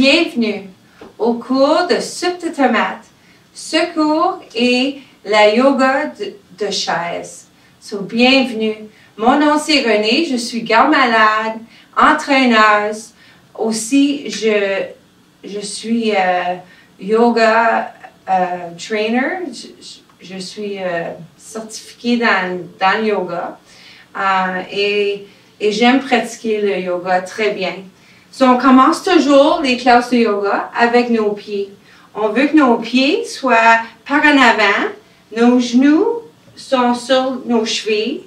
bienvenue au cours de soupe de tomate. Ce cours est la yoga de chaise. Bienvenue. Mon nom c'est Renée, je suis garde-malade, entraîneuse. Aussi, je suis yoga trainer. Je suis certifiée dans le yoga. Et j'aime pratiquer le yoga très bien. On commence toujours les classes de yoga avec nos pieds. On veut que nos pieds soient par en avant, nos genoux sont sur nos chevilles,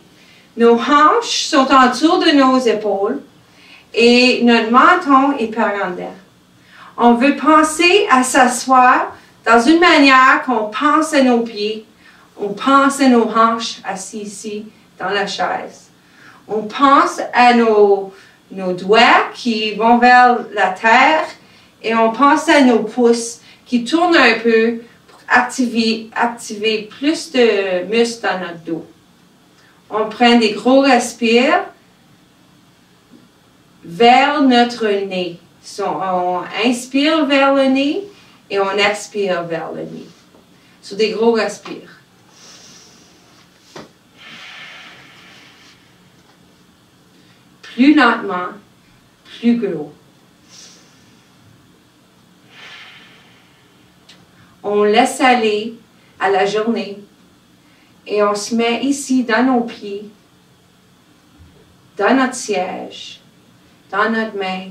nos hanches sont en dessous de nos épaules et notre menton est par en dedans. On veut penser à s'asseoir dans une manière qu'on pense à nos pieds, on pense à nos hanches assis ici dans la chaise. On pense à nos doigts qui vont vers la terre et on pense à nos pouces qui tournent un peu pour activer plus de muscles dans notre dos. On prend des gros respires vers notre nez. On inspire vers le nez et on expire vers le nez. Des gros respires. Plus lentement, plus gros. On laisse aller à la journée et on se met ici dans nos pieds, dans notre siège, dans notre main,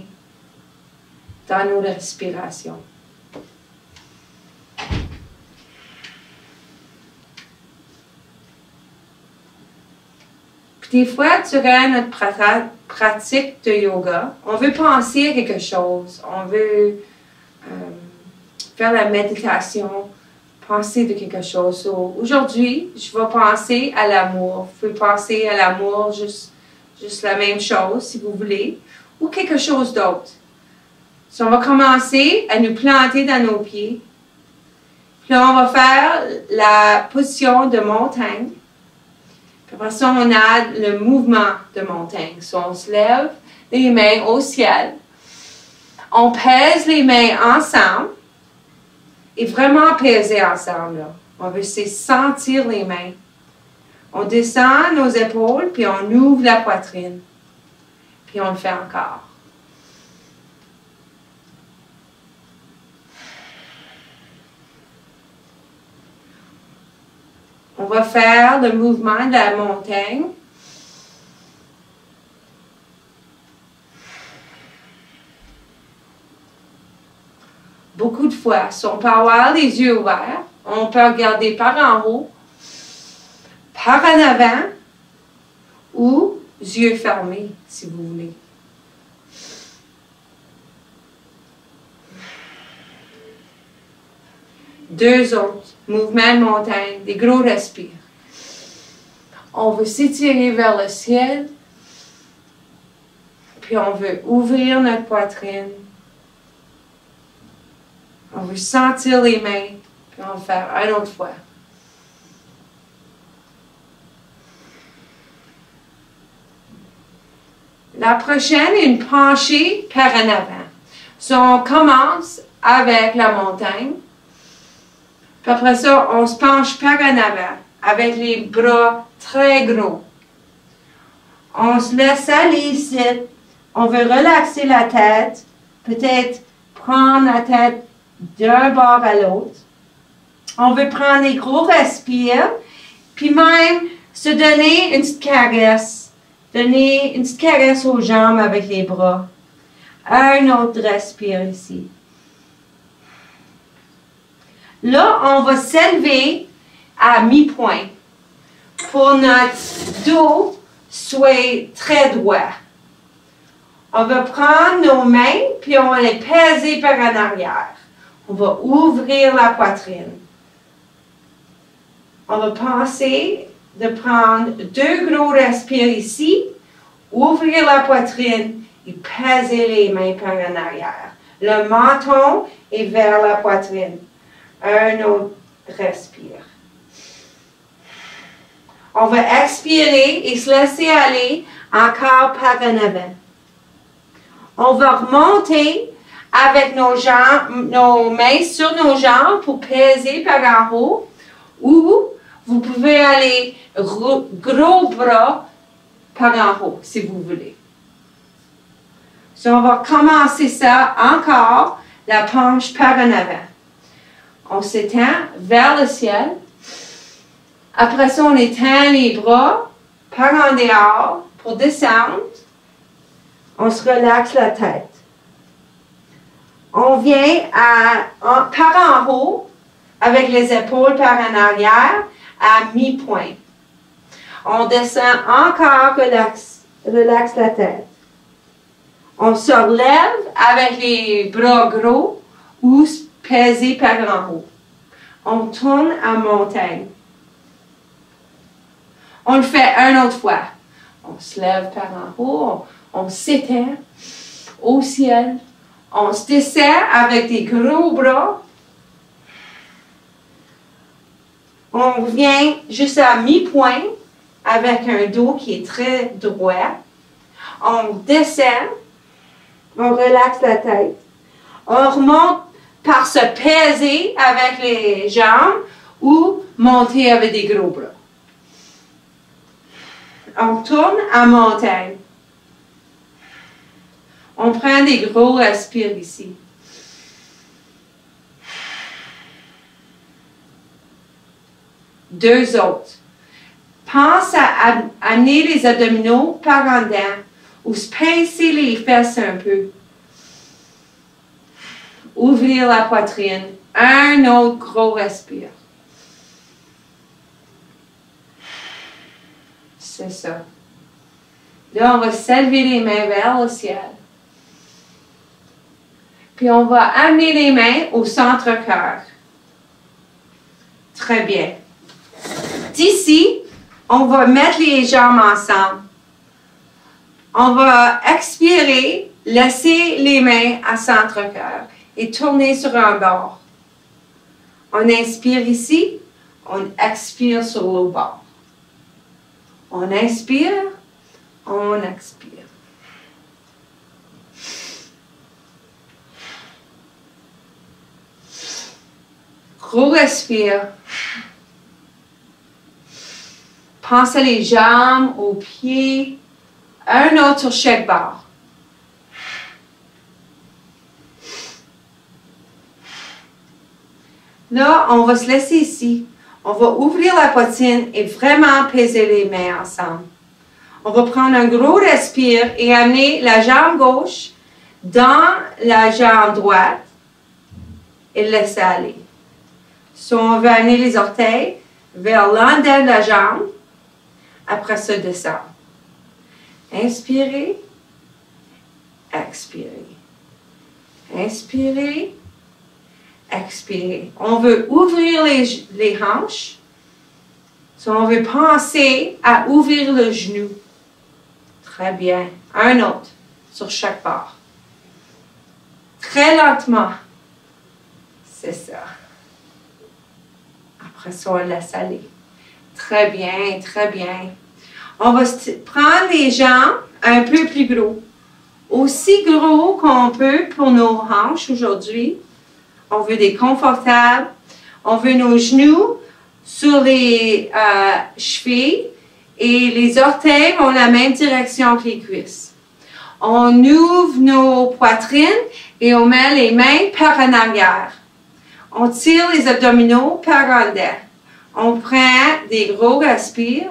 dans nos respirations. Puis des fois, durant notre pratique de yoga, on veut penser à quelque chose. On veut faire la méditation, penser de quelque chose. Aujourd'hui, je vais penser à l'amour. Vous pouvez penser à l'amour, juste la même chose, si vous voulez, ou quelque chose d'autre. On va commencer à nous planter dans nos pieds. Puis là, on va faire la position de montagne. Puis après ça, on a le mouvement de montagne. On se lève les mains au ciel. On pèse les mains ensemble. Et vraiment peser ensemble. Là. On veut sentir les mains. On descend nos épaules, puis on ouvre la poitrine. Puis on le fait encore. On va faire le mouvement de la montagne. Beaucoup de fois, si on peut avoir les yeux ouverts, on peut regarder par en haut, par en avant, ou yeux fermés, si vous voulez. Deux autres mouvements de montagne, des gros respires. On veut s'étirer vers le ciel, puis on veut ouvrir notre poitrine. On veut sentir les mains, puis on va faire une autre fois. La prochaine est une penchée par en avant. On commence avec la montagne. Puis après ça, on se penche par en avant, avec les bras très gros. On se laisse aller ici. On veut relaxer la tête. Peut-être prendre la tête d'un bord à l'autre. On veut prendre des gros respires, puis même se donner une petite caresse. Donner une petite caresse aux jambes avec les bras. Un autre respire ici. Là, on va s'élever à mi-point pour notre dos soit très droit. On va prendre nos mains, puis on va les peser par en arrière. On va ouvrir la poitrine. On va penser de prendre deux gros respires ici, ouvrir la poitrine et peser les mains par en arrière. Le menton est vers la poitrine. Un autre respire. On va expirer et se laisser aller encore par en avant. On va remonter avec nos jambes, nos mains sur nos jambes pour peser par en haut. Ou vous pouvez aller gros bras par en haut, si vous voulez. So, on va commencer ça encore, la penche par en avant. On s'étend vers le ciel. Après ça, on étend les bras par en dehors pour descendre. On se relaxe la tête. On vient par en haut, avec les épaules par en arrière, à mi-point. On descend encore, relaxe la tête. On se relève avec les bras gros ou pesés par en haut. On tourne en montagne. On le fait une autre fois. On se lève par en haut, on s'étend au ciel. On se descend avec des gros bras. On revient juste à mi-point avec un dos qui est très droit. On descend. On relaxe la tête. On remonte par se peser avec les jambes ou monter avec des gros bras. On tourne en montagne. On prend des gros respires ici. Deux autres. Pense à amener les abdominaux par en dedans ou se pincer les fesses un peu. Ouvrir la poitrine. Un autre gros respire. C'est ça. Là, on va s'élever les mains vers le ciel. Puis on va amener les mains au centre-cœur. Très bien. D'ici, on va mettre les jambes ensemble. On va expirer, laisser les mains à centre-cœur et tourner sur un bord. On inspire ici, on expire sur l'autre bord. On inspire, on expire. Gros respire. Pensez les jambes aux pieds. Un autre sur chaque bord. Là, on va se laisser ici. On va ouvrir la poitrine et vraiment peser les mains ensemble. On va prendre un gros respire et amener la jambe gauche dans la jambe droite et laisser aller. So, on va amener les orteils vers l'endroit de la jambe. Après ça, descendre. Inspirez, expirez. Inspirez, expirez. On veut ouvrir les hanches. So, on veut penser à ouvrir le genou. Très bien. Un autre sur chaque bord. Très lentement. C'est ça. Après ça, on laisse aller. Très bien, très bien. On va prendre les jambes un peu plus gros. Aussi gros qu'on peut pour nos hanches aujourd'hui. On veut des confortables. On veut nos genoux sur les chevilles et les orteils vont la même direction que les cuisses. On ouvre nos poitrines et on met les mains par en arrière. On tire les abdominaux par en dedans. On prend des gros respires.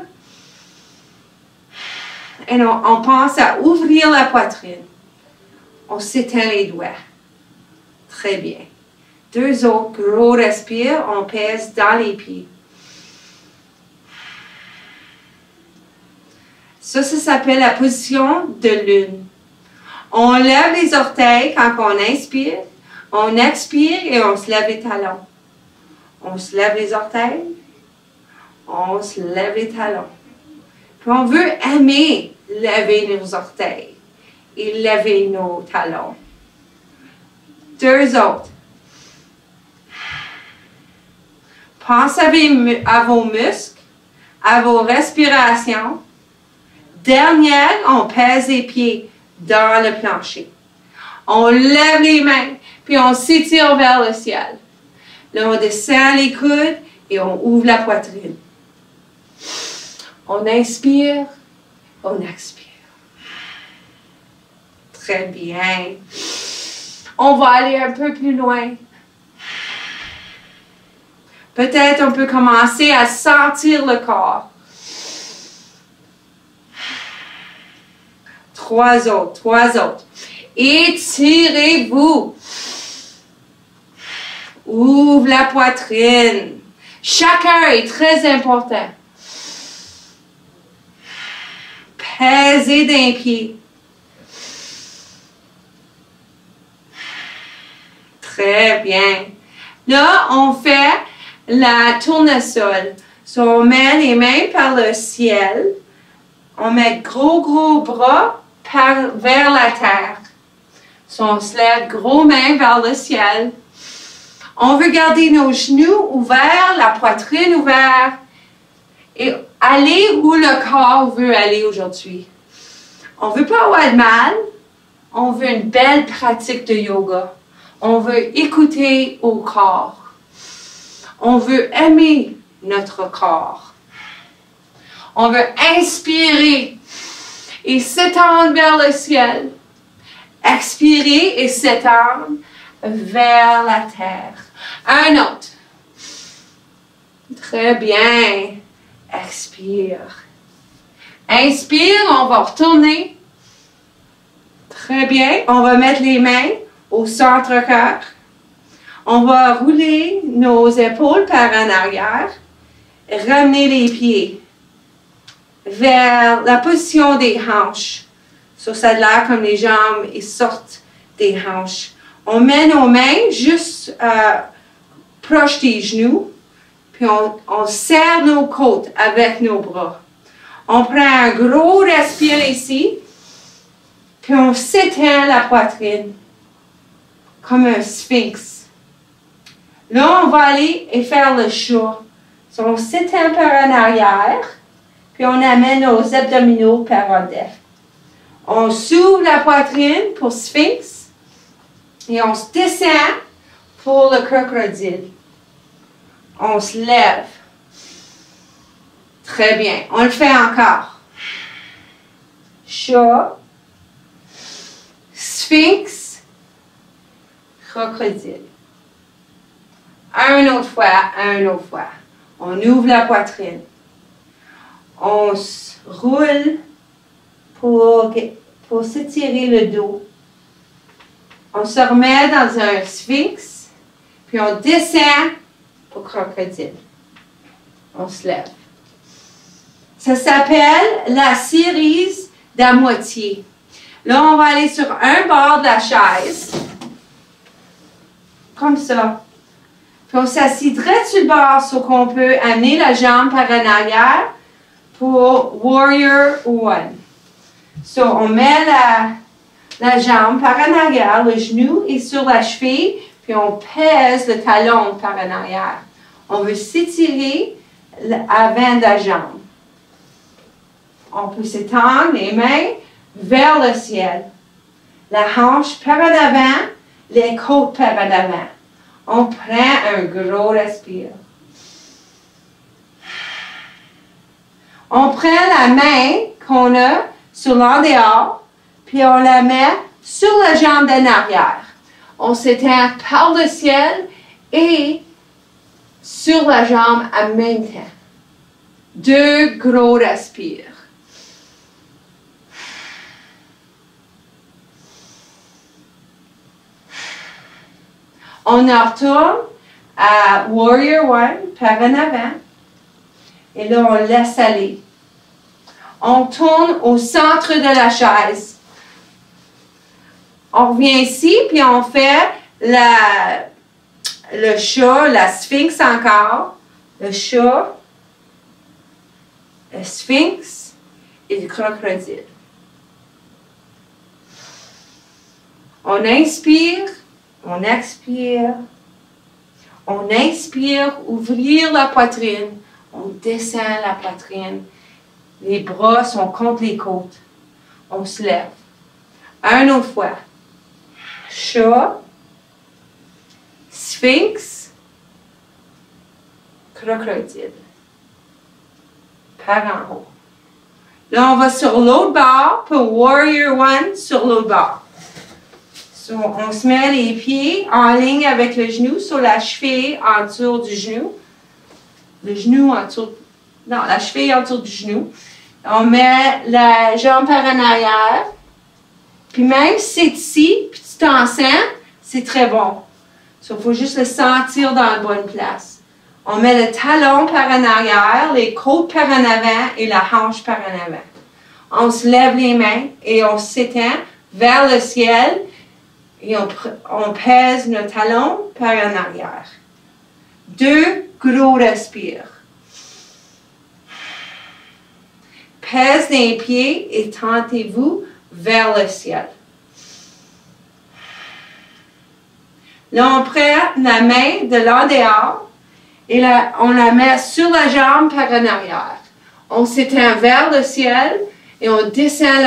Et on pense à ouvrir la poitrine. On s'étend les doigts. Très bien. Deux autres gros respires. On pèse dans les pieds. Ça s'appelle la position de lune. On lève les orteils quand on inspire. On expire et on se lève les talons. On se lève les orteils. On se lève les talons. Puis on veut aimer lever nos orteils et lever nos talons. Deux autres. Pensez à vos muscles, à vos respirations. Dernière, on pèse les pieds dans le plancher. On lève les mains puis on s'étire vers le ciel. Là, on descend les coudes et on ouvre la poitrine. On inspire, on expire. Très bien. On va aller un peu plus loin. Peut-être on peut commencer à sentir le corps. 3 autres, 3 autres. Étirez-vous. Ouvre la poitrine. Chacun est très important. Pèsez d'un pied. Très bien. Là, on fait la tournesol. So, on met les mains par le ciel. On met gros bras vers la terre. So, on se lève gros mains vers le ciel. On veut garder nos genoux ouverts, la poitrine ouverte et aller où le corps veut aller aujourd'hui. On ne veut pas avoir de mal. On veut une belle pratique de yoga. On veut écouter au corps. On veut aimer notre corps. On veut inspirer et s'étendre vers le ciel. Expirer et s'étendre vers la terre. Un autre. Très bien. Expire. Inspire, on va retourner. Très bien. On va mettre les mains au centre-cœur. On va rouler nos épaules par en arrière. Ramener les pieds vers la position des hanches. Ça a l'air comme les jambes ils sortent des hanches. On met nos mains juste proche des genoux. Puis on serre nos côtes avec nos bras. On prend un gros respire ici. Puis on s'étend la poitrine. Comme un sphinx. Là, on va aller et faire le chat. So, on s'étend par en arrière. Puis on amène nos abdominaux par en dessous. On s'ouvre la poitrine pour sphinx. Et on se descend pour le crocodile. On se lève. Très bien. On le fait encore. Chat. Sphinx. Crocodile. Une autre fois. On ouvre la poitrine. On se roule pour s'étirer le dos. On se remet dans un sphinx. Puis on descend pour crocodile. On se lève. Ça s'appelle la cerise d'à moitié. Là, on va aller sur un bord de la chaise. Comme ça. Puis on s'assit direct sur le bord, so qu'on peut amener la jambe par en arrière pour Warrior One. So, on met la jambe par en arrière, le genou est sur la cheville, puis on pèse le talon par en arrière. On veut s'étirer avant la jambe. On peut s'étendre les mains vers le ciel. La hanche par en avant, les côtes par en avant. On prend un gros respire. On prend la main qu'on a sur l'endehors, puis on la met sur la jambe d'en arrière. On s'étend par le ciel et sur la jambe en même temps. 2 gros respires. On retourne à Warrior One par en avant. Et là, on laisse aller. On tourne au centre de la chaise. On revient ici, puis on fait le chat, la sphinx encore. Le chat, le sphinx et le crocodile. On inspire. On expire. On inspire, ouvrir la poitrine. On descend la poitrine. Les bras sont contre les côtes. On se lève. Une autre fois. Chat. Sphinx, crocodile. Par en haut. Là, on va sur l'autre bord pour Warrior One sur l'autre bord. So, on se met les pieds en ligne avec le genou sur la cheville en dessous du genou. Le genou en dessous. Non, la cheville en dessous du genou. On met la jambe par en arrière. Puis même si c'est ici, puis tu t'en sens, c'est très bon. Il faut juste le sentir dans la bonne place. On met le talon par en arrière, les côtes par en avant et la hanche par en avant. On se lève les mains et on s'étend vers le ciel et on pèse nos talons par en arrière. 2 gros respires. Pèse les pieds et tentez-vous vers le ciel. Là, on prend la main de l'en dehors et là, on la met sur la jambe par en arrière. On s'étend vers le ciel et on descend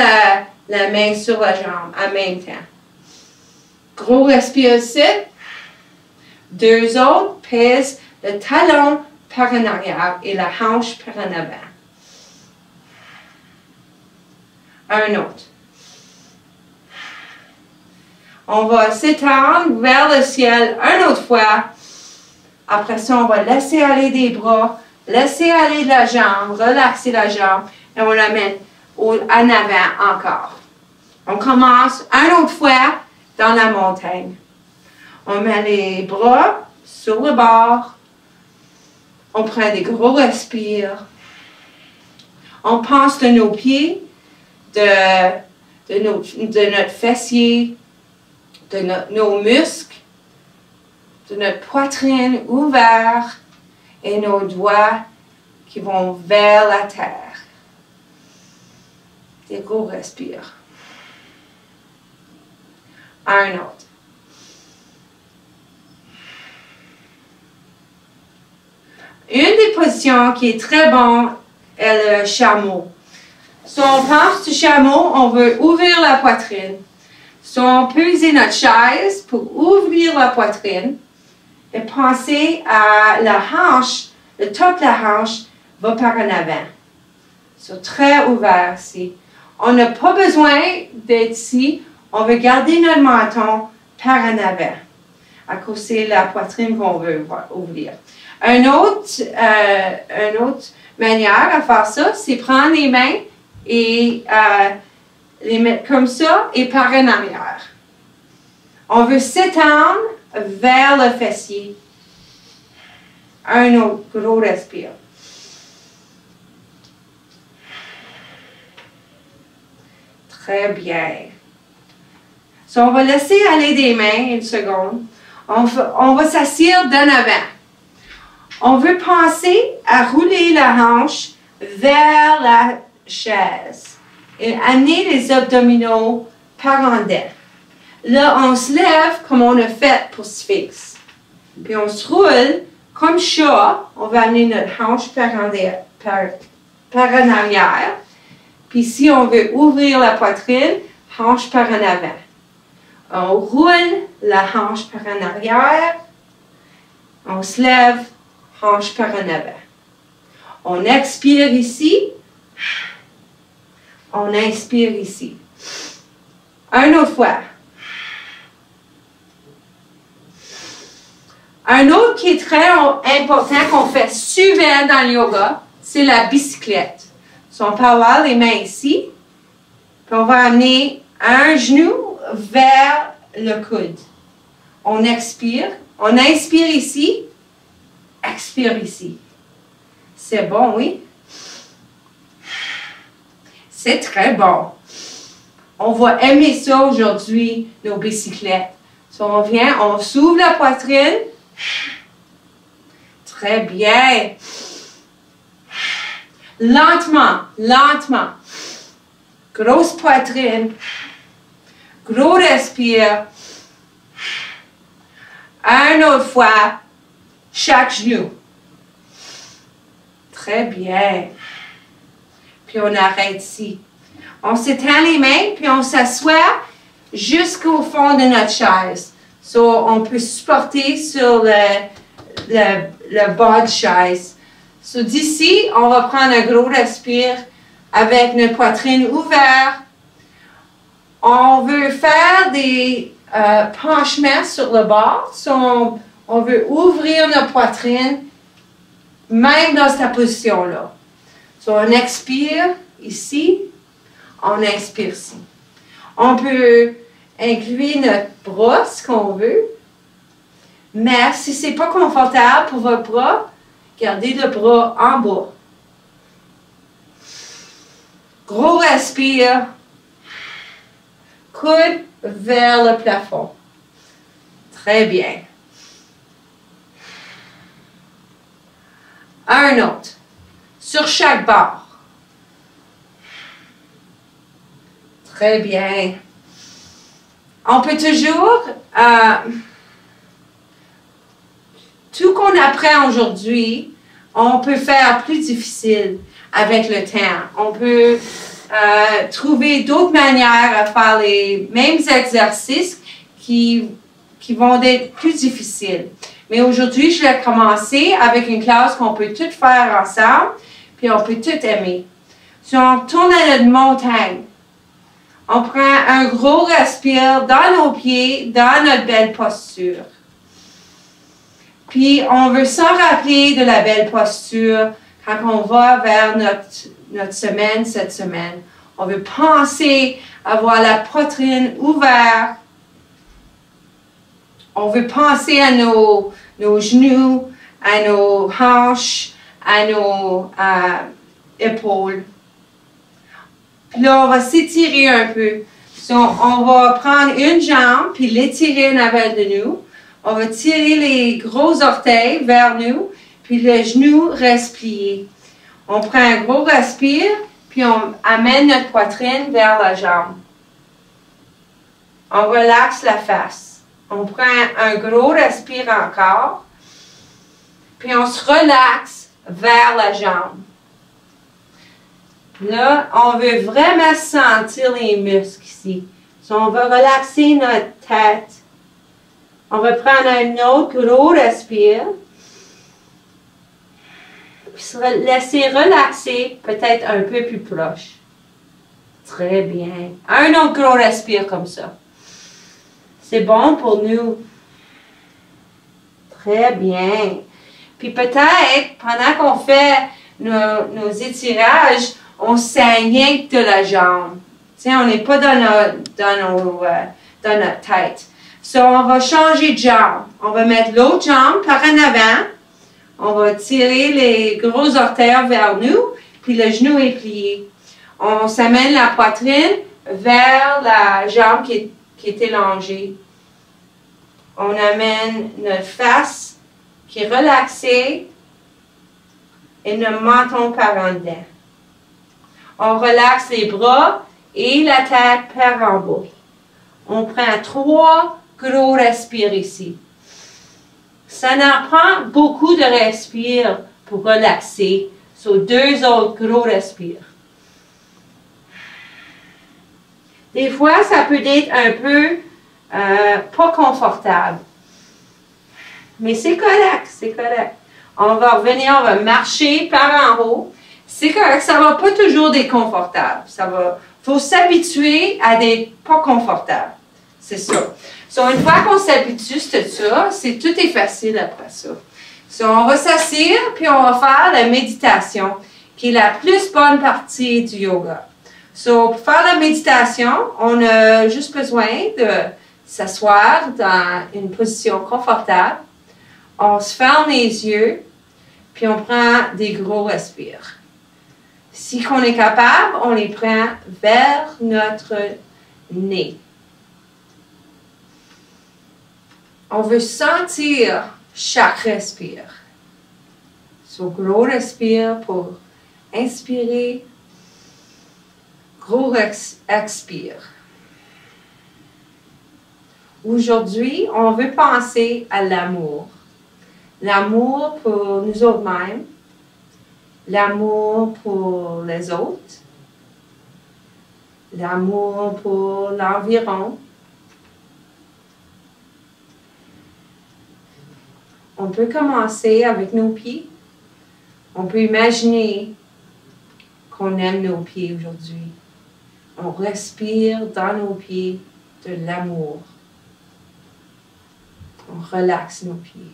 la main sur la jambe en même temps. Gros respire ici. 2 autres, pèse le talon par en arrière et la hanche par en avant. Un autre. On va s'étendre vers le ciel une autre fois. Après ça, on va laisser aller des bras, laisser aller la jambe, relaxer la jambe et on l'amène en avant encore. On commence une autre fois dans la montagne. On met les bras sur le bord. On prend des gros respires. On passe de nos pieds, de notre fessier, de nos muscles, de notre poitrine ouverte et nos doigts qui vont vers la terre. Des gros respires. Un autre. Une des positions qui est très bonne est le chameau. Si on pense du chameau, on veut ouvrir la poitrine. Si on peut utiliser notre chaise pour ouvrir la poitrine et penser à la hanche, le top de la hanche va par en avant. C'est très ouvert ici. On n'a pas besoin d'être ici. On veut garder notre menton par en avant. À cause c'est la poitrine qu'on veut ouvrir. Une autre manière à faire ça, c'est prendre les mains et les mettre comme ça et par en arrière. On veut s'étendre vers le fessier. Un autre gros respire. Très bien. So, on va laisser aller des mains une seconde. On va s'asseoir d'en avant. On veut penser à rouler la hanche vers la chaise et amener les abdominaux par en dedans. Là, on se lève comme on a fait pour Sphinx. Puis on se roule comme chat. On va amener notre hanche par en arrière. Puis si on veut ouvrir la poitrine, hanche par en avant. On roule la hanche par en arrière. On se lève, hanche par en avant. On expire ici. On inspire ici. Une autre fois. Un autre qui est très important qu'on fait souvent dans le yoga, c'est la bicyclette. So, on peut avoir les mains ici. Puis on va amener un genou vers le coude. On expire. On inspire ici. Expire ici. C'est bon, oui? C'est très bon. On va aimer ça aujourd'hui, nos bicyclettes. So, on vient, on s'ouvre la poitrine. Très bien. Lentement, lentement. Grosse poitrine. Gros respire. Une autre fois. Chaque genou. Très bien. Puis on arrête ici. On s'étend les mains, puis on s'assoit jusqu'au fond de notre chaise. So, on peut supporter sur le bas de chaise. So, d'ici, on va prendre un gros respire avec notre poitrine ouverte. On veut faire des penchements sur le bas. So, on veut ouvrir notre poitrine, même dans cette position-là. So, on expire ici, on inspire ici. On peut incliner notre bras, ce qu'on veut. Mais si ce n'est pas confortable pour votre bras, gardez le bras en bas. Gros respire. Coude vers le plafond. Très bien. Un autre. Sur chaque barre. Très bien. On peut toujours, tout qu'on apprend aujourd'hui, on peut faire plus difficile avec le temps. On peut trouver d'autres manières à faire les mêmes exercices qui vont être plus difficiles. Mais aujourd'hui, je vais commencer avec une classe qu'on peut tout faire ensemble, puis on peut tout aimer. Si on tourne à notre montagne, on prend un gros respire dans nos pieds, dans notre belle posture. Puis, on veut s'en rappeler de la belle posture quand on va vers notre semaine, cette semaine. On veut penser à avoir la poitrine ouverte. On veut penser à nos genoux, à nos hanches, à nos épaules. Puis là, on va s'étirer un peu. So, on va prendre une jambe, puis l'étirer en avant de nous. On va tirer les gros orteils vers nous, puis le genou reste plié. On prend un gros respire, puis on amène notre poitrine vers la jambe. On relaxe la face. On prend un gros respire encore, puis on se relaxe vers la jambe. Là, on veut vraiment sentir les muscles ici. So, on va relaxer notre tête. On va prendre un autre gros respire. Puis se laisser relaxer, peut-être un peu plus proche. Très bien. Un autre gros respire comme ça. C'est bon pour nous. Très bien. Puis peut-être, pendant qu'on fait nos étirages, on saigne de la jambe. T'sais, on n'est pas dans notre tête. So, on va changer de jambe. On va mettre l'autre jambe par en avant. On va tirer les gros orteils vers nous, puis le genou est plié. On s'amène la poitrine vers la jambe qui est élongée. On amène notre face qui est relaxée et notre menton par en dedans. On relaxe les bras et la tête par en bas. On prend 3 gros respires ici. Ça en prend beaucoup de respires pour relaxer. Sur 2 autres gros respires. Des fois, ça peut être un peu pas confortable. Mais c'est correct, c'est correct. On va revenir, on va marcher par en haut. C'est correct, ça ne va pas toujours être confortable. Faut s'habituer à d'être pas confortable. C'est ça. So, une fois qu'on s'habitue, c'est ça, tout est facile après ça. So, on va s'asseoir, puis on va faire la méditation, qui est la plus bonne partie du yoga. So, pour faire la méditation, on a juste besoin de s'asseoir dans une position confortable. On se ferme les yeux, puis on prend des gros respires. Si on est capable, on les prend vers notre nez. On veut sentir chaque respire. So, gros respire pour inspirer. Gros expire. Aujourd'hui, on veut penser à l'amour. L'amour pour nous autres-mêmes. L'amour pour les autres. L'amour pour l'environ. On peut commencer avec nos pieds. On peut imaginer qu'on aime nos pieds aujourd'hui. On respire dans nos pieds de l'amour. On relaxe nos pieds.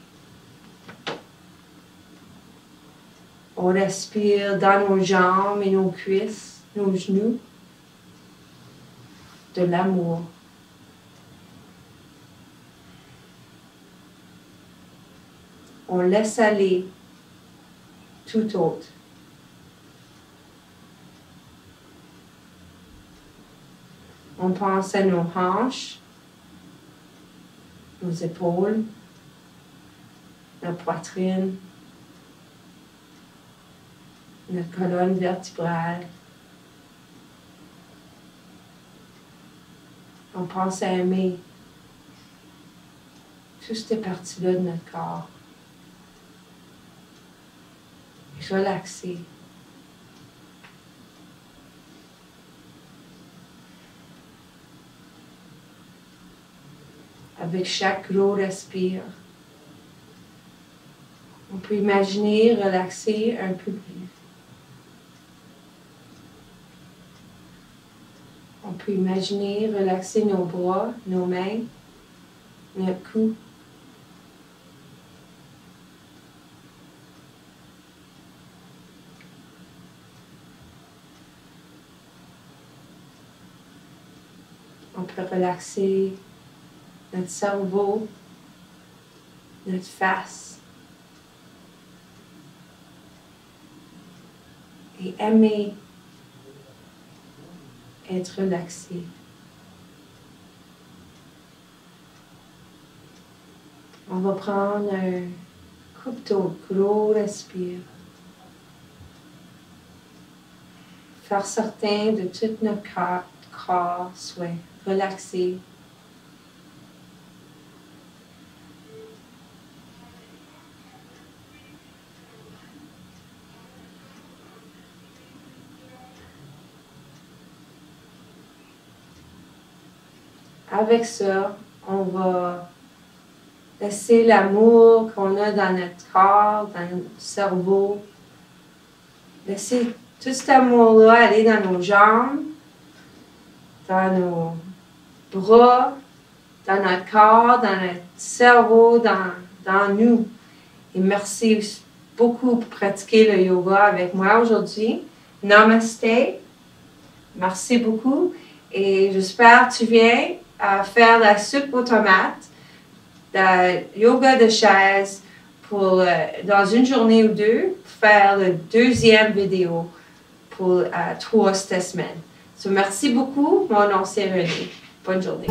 On respire dans nos jambes et nos cuisses, nos genoux, de l'amour. On laisse aller tout autre. On pense à nos hanches, nos épaules, notre poitrine, notre colonne vertébrale. On pense à aimer toutes ces parties-là de notre corps. Relaxer. Avec chaque gros respire, on peut imaginer relaxer un peu plus. On peut imaginer relaxer nos bras, nos mains, notre cou. On peut relaxer notre cerveau, notre face. Et aimer être relaxé. On va prendre un couple d'eau, gros respire. Faire certain de tout notre corps soit relaxé. Avec ça, on va laisser l'amour qu'on a dans notre corps, dans notre cerveau, laisser tout cet amour-là aller dans nos jambes, dans nos bras, dans notre corps, dans notre cerveau, dans nous. Et merci beaucoup pour pratiquer le yoga avec moi aujourd'hui. Namaste. Merci beaucoup. Et j'espère que tu viens à faire la soupe aux tomates, le yoga de chaise pour, dans une journée ou deux, pour faire la deuxième vidéo pour toi cette semaine. So, merci beaucoup. Mon nom c'est Renée. Bonne journée.